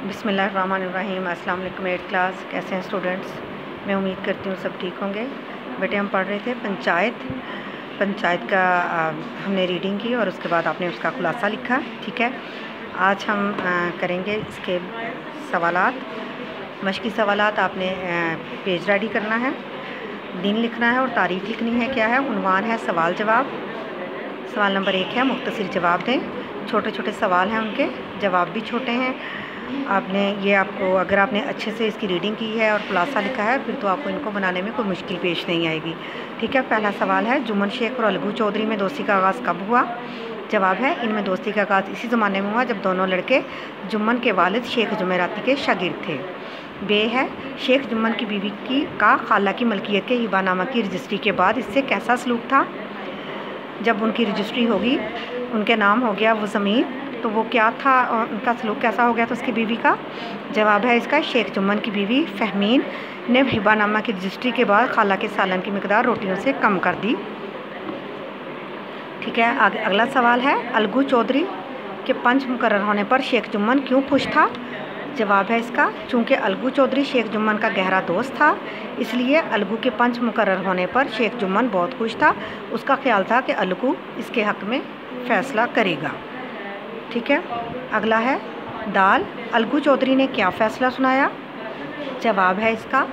بسم اللہ الرحمن الرحیم۔ السلام علیکم 8 کلاس، کیسے ہیں اسٹوڈنٹس؟ میں امید کرتی ہوں سب ٹھیک ہوں گے۔ بیٹے ہم پڑھ رہے تھے پنچایت کا ہم نے ریڈنگ کی اور اس کے بعد آپ نے اس کا خلاصہ لکھا، ٹھیک ہے۔ آج ہم کریں گے اس کے سوالات، مشقی سوالات۔ آپ نے پیج ریڈی کرنا ہے، دن لکھنا ہے اور تاریخ لکھنی ہے۔ کیا ہے عنوان؟ ہے سوال جواب۔ سوال نمبر 1 ہے مختصر جواب دیں۔ چھوٹے چھوٹے سوال ہیں، ان کے جواب بھی چھوٹے ہیں۔ آپ کو اگر آپ نے اچھے سے اس کی ریڈنگ کی ہے اور خلاصہ لکھا ہے پھر تو آپ کو ان کو بنانے میں کوئی مشکل پیش نہیں آئے گی، ٹھیک ہے۔ پہلا سوال ہے جمن شیخ اور الگو چودھری میں دوستی کا آغاز کب ہوا؟ جواب ہے ان میں دوستی کا آغاز اسی زمانے میں ہوا جب دونوں لڑکے جمن کے والد شیخ جمعراتی کے شاگرد تھے۔ بے ہے شیخ جمن کی بیوی کا خالہ کی ملکیت کے ہبہ نامہ کی رجسٹری کے بعد اس سے کیسا سلوک تھا؟ جب ان کی رجسٹری ہوگی، ان کے نام ہو گیا وہ زمین، تو وہ کیا تھا، ان کا سلوک کیسا ہو گیا تھا اس کی بیوی کا؟ جواب ہے اس کا شیخ جمن کی بیوی فہمین نے ہبہ نامہ کی رجسٹری کے بعد خالہ کے سالن کی مقدار روٹیوں سے کم کر دی، ٹھیک ہے۔ اگلا سوال ہے الگو چودھری کے پنچ مقرر ہونے پر شیخ جمن کیوں خوش تھا؟ جواب ہے اس کا چونکہ الگو چودھری شیخ جمن کا گہرا دوست تھا، اس لیے الگو کے پنچ مقرر ہونے پر شیخ جمن بہت خوش تھا۔ اس کا خیال تھا کہ الگو اس کے حق میں فیصلہ کرے گا، ٹھیک ہے۔ اگلا ہے دال الگو چودھری نے کیا فیصلہ سنایا؟ جواب ہے اس کا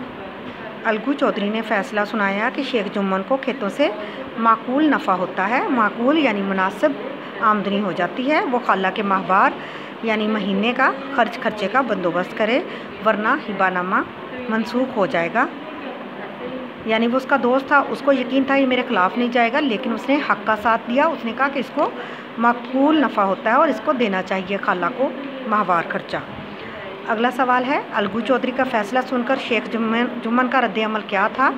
الگو چودھری نے فیصلہ سنایا کہ شیخ جمن کو کھیتوں سے معقول نفع ہوتا ہے، معقول یعنی مناسب آمدنی ہو جاتی ہے، وہ خالہ کے ماہوار یعنی مہینے کا خرچے کا بندوبست کرے ورنہ ہبہ نامہ منسوخ ہو جائے گا۔ یعنی وہ اس کا دوست تھا، اس کو یقین تھا یہ میرے خلاف نہیں جائے گا، لیکن اس نے حق کا ساتھ دیا۔ اس نے کہا کہ اس کو معقول نفع ہوتا ہے اور اس کو دینا چاہیے خالہ کو ماہوار خرچہ۔ اگلا سوال ہے الگو چودھری کا فیصلہ سن کر شیخ جمن کا رد عمل کیا تھا؟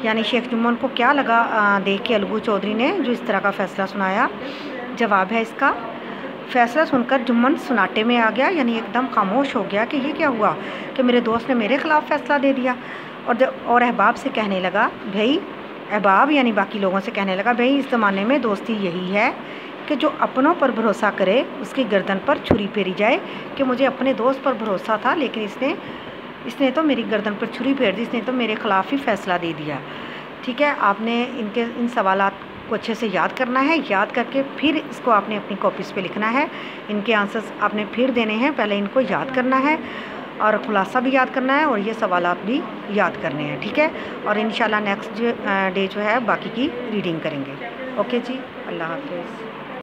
یعنی شیخ جمن کو کیا لگا دیکھ کے الگو چودھری نے جو اس طرح کا فیصلہ سنایا؟ جواب ہے اس کا فیصلہ سن کر جمن سناٹے میں آ گیا، یعنی ایک دم خاموش ہو گیا کہ یہ کیا ہوا کہ میرے دوست نے میرے خلاف فیصلہ دے دیا، اور احباب سے کہنے لگا بھائی، احباب یعنی باقی لوگوں سے کہنے لگا بھائی اس زمانے میں دوستی یہی ہے کہ جو اپنوں پر بھروسہ کرے اس کی گردن پر چھری پھیری جائے، کہ مجھے اپنے دوست پر بھروسہ تھا لیکن اس نے تو میری گردن پر چھری پھیر دی، اس نے تو میرے خلاف ہی فیصلہ دے دیا، ٹھیک ہے۔ آپ نے ان سوالات کو اچھے سے یاد کرنا ہے، یاد کر کے پھر اس کو آپ نے اپنی کاپیز پہ لکھنا ہے، ان کے آنسرز آپ نے پھر دینے ہیں، پہلے ان کو یاد کرنا ہے اور خلاصہ بھی یاد کرنا ہے اور یہ سوالات بھی یاد کرنے ہیں، ٹھیک ہے۔ اور انشاءاللہ نیکسٹ ڈے جو ہے باقی کی ریڈنگ کریں گے۔ اوکے جی، اللہ حافظ۔